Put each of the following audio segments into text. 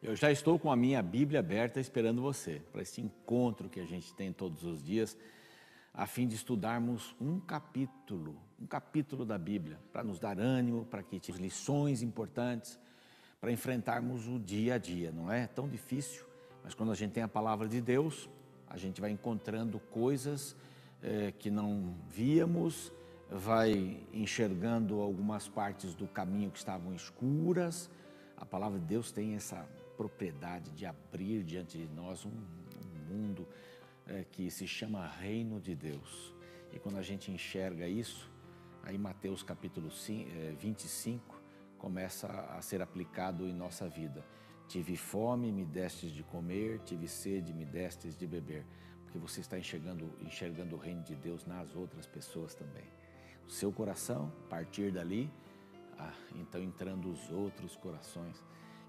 Eu já estou com a minha Bíblia aberta esperando você, para esse encontro que a gente tem todos os dias, a fim de estudarmos um capítulo da Bíblia, para nos dar ânimo, para que tenhamos lições importantes, para enfrentarmos o dia a dia. Não é tão difícil, mas quando a gente tem a palavra de Deus, a gente vai encontrando coisas que não víamos, vai enxergando algumas partes do caminho que estavam escuras. A palavra de Deus tem essa propriedade de abrir diante de nós um mundo que se chama Reino de Deus. E quando a gente enxerga isso, aí Mateus capítulo 25 começa a ser aplicado em nossa vida. Tive fome, me destes de comer, tive sede, me destes de beber. Porque você está enxergando o Reino de Deus nas outras pessoas também. O seu coração, a partir dali, então entrando os outros corações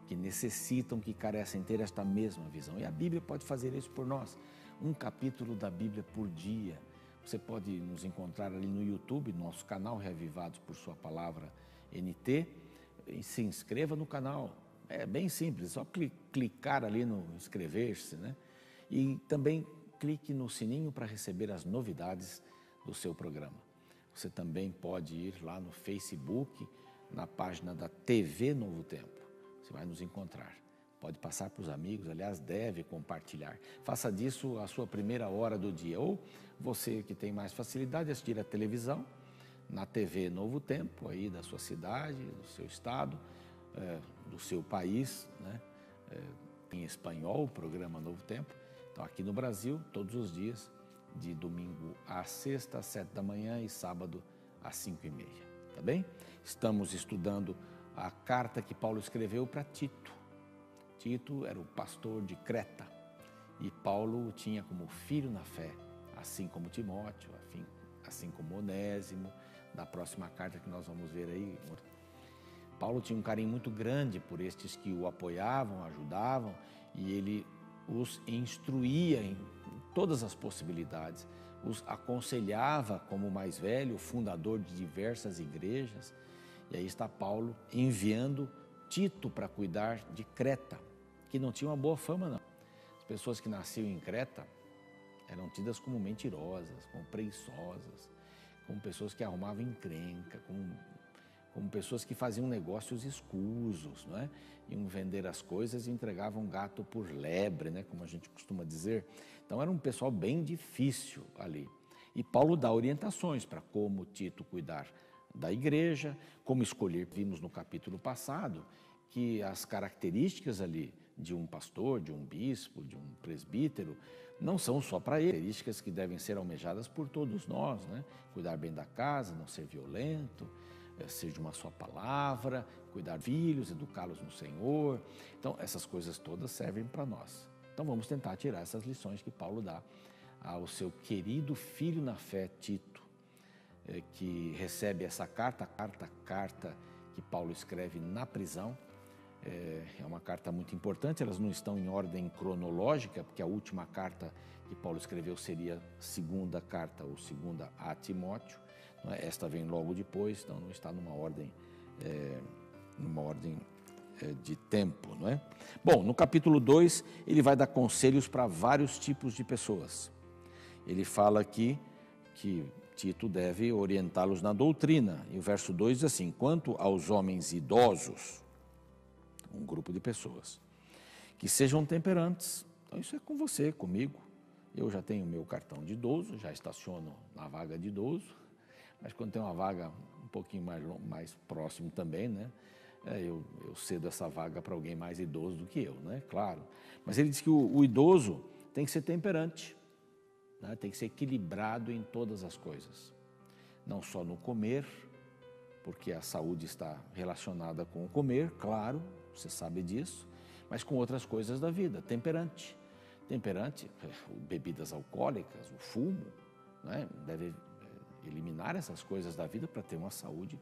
que necessitam, que carecem ter esta mesma visão. E a Bíblia pode fazer isso por nós. Um capítulo da Bíblia por dia. Você pode nos encontrar ali no YouTube, nosso canal Reavivados por Sua Palavra NT. E se inscreva no canal. É bem simples, é só clicar ali no inscrever-se, né? E também clique no sininho para receber as novidades do seu programa. Você também pode ir lá no Facebook, na página da TV Novo Tempo. Você vai nos encontrar. Pode passar para os amigos, aliás, deve compartilhar. Faça disso a sua primeira hora do dia. Ou você que tem mais facilidade, assistir a televisão, na TV Novo Tempo, aí da sua cidade, do seu estado, do seu país, né? Em espanhol, o programa Novo Tempo. Então, aqui no Brasil, todos os dias, de domingo a sexta, às 7 da manhã e sábado às 5h30. Tá bem? Estamos estudando a carta que Paulo escreveu para Tito. Tito era o pastor de Creta e Paulo o tinha como filho na fé, assim como Timóteo, assim como Onésimo, da próxima carta que nós vamos ver aí. Paulo tinha um carinho muito grande por estes que o apoiavam, ajudavam, e ele os instruía em todas as possibilidades, os aconselhava como o mais velho, fundador de diversas igrejas. E aí está Paulo enviando Tito para cuidar de Creta, que não tinha uma boa fama, não. As pessoas que nasciam em Creta eram tidas como mentirosas, como preguiçosas, como pessoas que arrumavam encrenca, como pessoas que faziam negócios escusos, não é? Iam vender as coisas e entregavam gato por lebre, né? Como a gente costuma dizer. Então era um pessoal bem difícil ali. E Paulo dá orientações para como Tito cuidar da igreja, como escolher. Vimos no capítulo passado que as características ali de um pastor, de um bispo, de um presbítero, não são só para ele, características que devem ser almejadas por todos nós, né? Cuidar bem da casa, não ser violento, ser de uma só palavra, cuidar de filhos, educá-los no Senhor. Então, essas coisas todas servem para nós. Então, vamos tentar tirar essas lições que Paulo dá ao seu querido filho na fé, Tito, que recebe essa carta que Paulo escreve na prisão. É uma carta muito importante, elas não estão em ordem cronológica, porque a última carta que Paulo escreveu seria a segunda carta, ou segunda a Timóteo. Esta vem logo depois, então não está numa ordem de tempo, não é? Bom, no capítulo 2, ele vai dar conselhos para vários tipos de pessoas. Ele fala aqui que Tito deve orientá-los na doutrina, e o verso 2 diz assim: quanto aos homens idosos, um grupo de pessoas, que sejam temperantes. Então isso é com você, comigo. Eu já tenho meu cartão de idoso, já estaciono na vaga de idoso, mas quando tem uma vaga um pouquinho mais próximo também, né? Eu cedo essa vaga para alguém mais idoso do que eu, né? Claro. Mas ele diz que o idoso tem que ser temperante, né? Tem que ser equilibrado em todas as coisas. Não só no comer, porque a saúde está relacionada com o comer, claro, você sabe disso, mas com outras coisas da vida. Temperante, bebidas alcoólicas, o fumo, né? Deve eliminar essas coisas da vida para ter uma saúde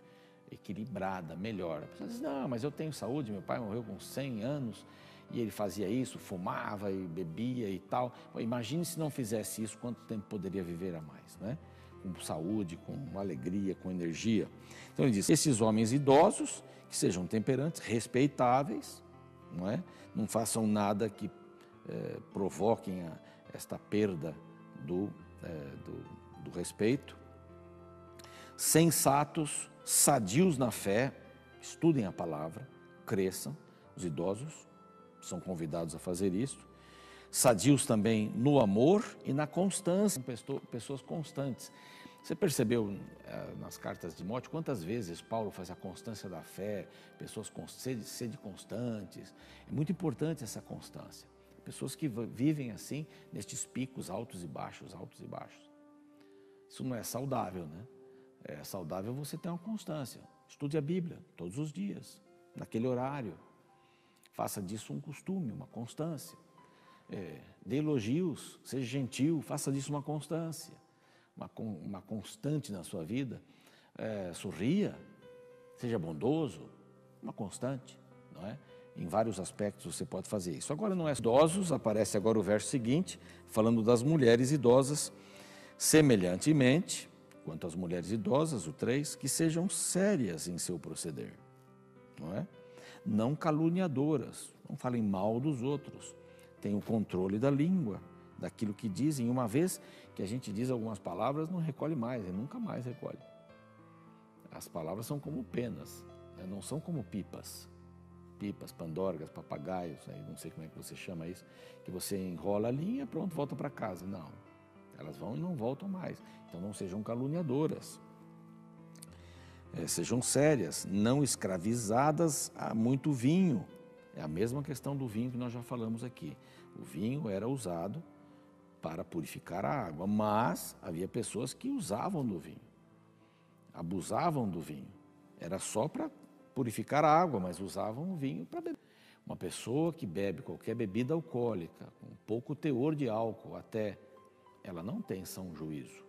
equilibrada, melhor. A pessoa diz, não, mas eu tenho saúde, meu pai morreu com 100 anos e ele fazia isso, fumava e bebia e tal. Imagine se não fizesse isso, quanto tempo poderia viver a mais, né? Com saúde, com alegria, com energia. Então ele diz, esses homens idosos, que sejam temperantes, respeitáveis, não é? Não façam nada que provoquem esta perda do respeito. Sensatos, sadios na fé, estudem a palavra, cresçam. Os idosos são convidados a fazer isso. Sadios também no amor e na constância, pessoas constantes. Você percebeu nas cartas de Timóteo quantas vezes Paulo faz a constância da fé, pessoas com sede constantes. É muito importante essa constância. Pessoas que vivem assim, nestes picos altos e baixos, altos e baixos. Isso não é saudável, né? É saudável você ter uma constância. Estude a Bíblia todos os dias, naquele horário. Faça disso um costume, uma constância. Dê elogios, seja gentil, faça disso uma constância, uma constante na sua vida. Sorria, seja bondoso, uma constante, não é? Em vários aspectos você pode fazer isso. Agora não é idosos, aparece agora o verso seguinte, falando das mulheres idosas. Semelhantemente, quanto às mulheres idosas, o 3, que sejam sérias em seu proceder, não é? Não caluniadoras, não falem mal dos outros, tenham o controle da língua, daquilo que dizem. Uma vez que a gente diz algumas palavras, não recolhe mais, e nunca mais recolhe. As palavras são como penas, né? Não são como pipas, pandorgas, papagaios, aí não sei como é que você chama isso, que você enrola a linha e pronto, volta para casa. Não, elas vão e não voltam mais. Então não sejam caluniadoras. Sejam sérias, não escravizadas a muito vinho. É a mesma questão do vinho que nós já falamos aqui. O vinho era usado para purificar a água, mas havia pessoas que usavam do vinho, abusavam do vinho. Era só para purificar a água, mas usavam o vinho para beber. Uma pessoa que bebe qualquer bebida alcoólica, com pouco teor de álcool até, ela não tem são juízo.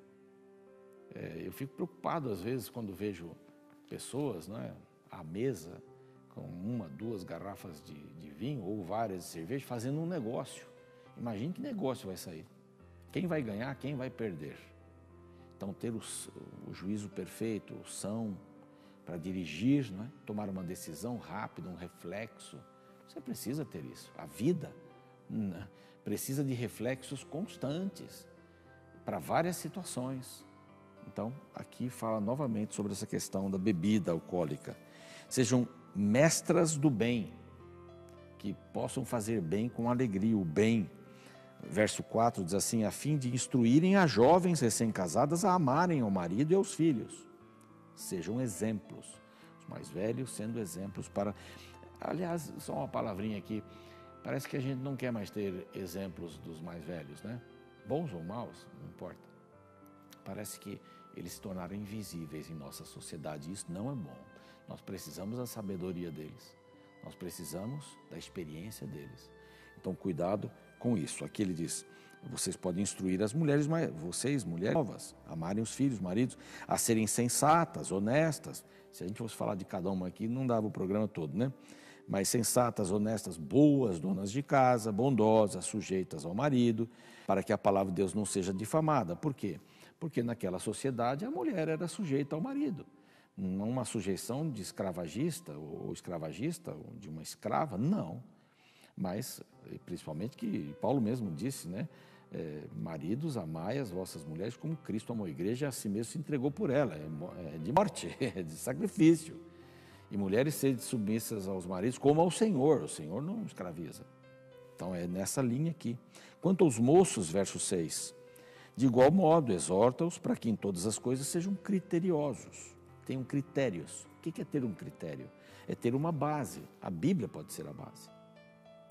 Eu fico preocupado às vezes quando vejo pessoas, né, à mesa com 1, 2 garrafas de vinho ou várias de cerveja fazendo um negócio. Imagine que negócio vai sair. Quem vai ganhar, quem vai perder. Então ter o juízo perfeito, o são, para dirigir, né, tomar uma decisão rápida, um reflexo. Você precisa ter isso. A vida precisa de reflexos constantes para várias situações. Então, aqui fala novamente sobre essa questão da bebida alcoólica. Sejam mestras do bem, que possam fazer bem com alegria, o bem. Verso 4 diz assim, a fim de instruírem as jovens recém-casadas a amarem ao marido e aos filhos. Sejam exemplos, os mais velhos sendo exemplos para... Aliás, só uma palavrinha aqui, parece que a gente não quer mais ter exemplos dos mais velhos, né? Bons ou maus, não importa. Parece que eles se tornaram invisíveis em nossa sociedade, isso não é bom. Nós precisamos da sabedoria deles, nós precisamos da experiência deles. Então, cuidado com isso. Aqui ele diz, vocês podem instruir as mulheres, mas vocês, mulheres novas, amarem os filhos, maridos, a serem sensatas, honestas. Se a gente fosse falar de cada uma aqui, não dava o programa todo, né? Mas sensatas, honestas, boas, donas de casa, bondosas, sujeitas ao marido, para que a palavra de Deus não seja difamada. Por quê? Porque naquela sociedade a mulher era sujeita ao marido. Não uma sujeição de escravagista, ou de uma escrava, não. Mas, principalmente que Paulo mesmo disse, né? Maridos, amai as vossas mulheres como Cristo amou a igreja e a si mesmo se entregou por ela. É de morte, é de sacrifício. E mulheres sejam submissas aos maridos como ao Senhor. O Senhor não escraviza. Então é nessa linha aqui. Quanto aos moços, verso 6, de igual modo, exorta-os para que em todas as coisas sejam criteriosos. Tenham critérios. O que é ter um critério? É ter uma base. A Bíblia pode ser a base.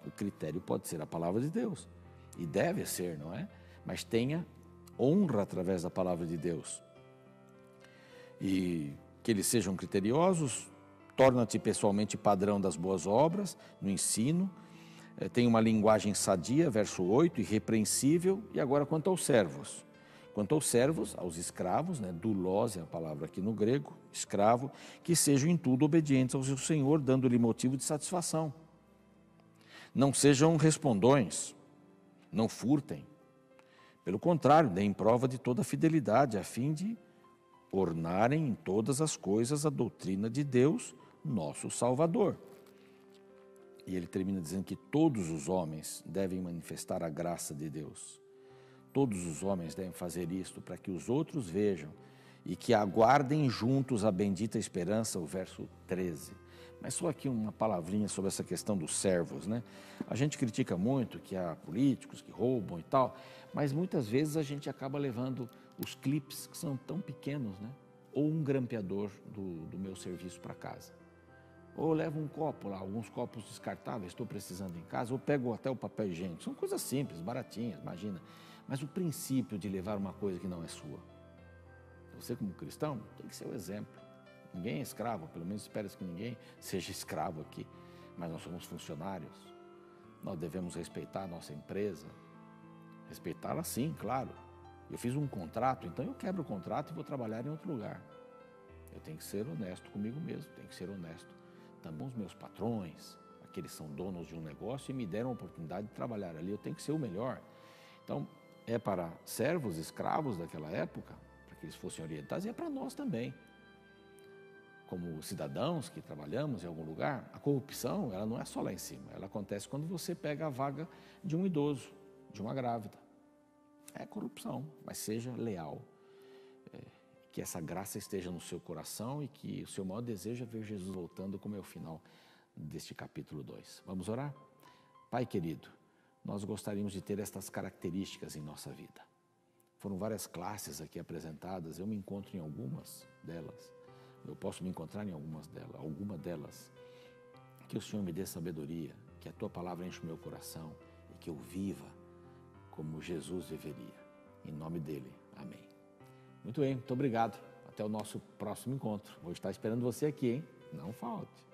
O critério pode ser a palavra de Deus. E deve ser, não é? Mas tenha honra através da palavra de Deus. E que eles sejam criteriosos, torna-te pessoalmente padrão das boas obras, no ensino, tem uma linguagem sadia, verso 8, irrepreensível. E agora quanto aos servos. Quanto aos servos, aos escravos, né, doulos é a palavra aqui no grego, escravo, que sejam em tudo obedientes ao seu Senhor, dando-lhe motivo de satisfação. Não sejam respondões, não furtem. Pelo contrário, deem prova de toda fidelidade, a fim de ornarem em todas as coisas a doutrina de Deus, nosso Salvador. E ele termina dizendo que todos os homens devem manifestar a graça de Deus. Todos os homens devem fazer isto para que os outros vejam e que aguardem juntos a bendita esperança, o verso 13. Mas só aqui uma palavrinha sobre essa questão dos servos, né? A gente critica muito que há políticos que roubam e tal, mas muitas vezes a gente acaba levando os clipes que são tão pequenos, né? Ou um grampeador do meu serviço para casa. Ou levo um copo lá, alguns copos descartáveis, estou precisando em casa, ou pego até o papel higiênico. São coisas simples, baratinhas, imagina. Mas o princípio de levar uma coisa que não é sua. Você como cristão tem que ser o exemplo. Ninguém é escravo, pelo menos espera que ninguém seja escravo aqui. Mas nós somos funcionários. Nós devemos respeitar a nossa empresa. Respeitá-la sim, claro. Eu fiz um contrato, então eu quebro o contrato e vou trabalhar em outro lugar. Eu tenho que ser honesto comigo mesmo, tenho que ser honesto. Também os meus patrões, aqueles que são donos de um negócio e me deram a oportunidade de trabalhar ali, eu tenho que ser o melhor. Então, é para servos, escravos daquela época, para que eles fossem orientados, e é para nós também. Como cidadãos que trabalhamos em algum lugar, a corrupção, ela não é só lá em cima, ela acontece quando você pega a vaga de um idoso, de uma grávida. É corrupção, mas seja leal. Que essa graça esteja no seu coração e que o seu maior desejo é ver Jesus voltando, como é o final deste capítulo 2. Vamos orar? Pai querido, nós gostaríamos de ter estas características em nossa vida. Foram várias classes aqui apresentadas, eu me encontro em algumas delas. Eu posso me encontrar em alguma delas. Que o Senhor me dê sabedoria, que a Tua palavra enche o meu coração e que eu viva como Jesus viveria. Em nome dEle, amém. Muito bem, muito obrigado. Até o nosso próximo encontro. Vou estar esperando você aqui, hein? Não falte.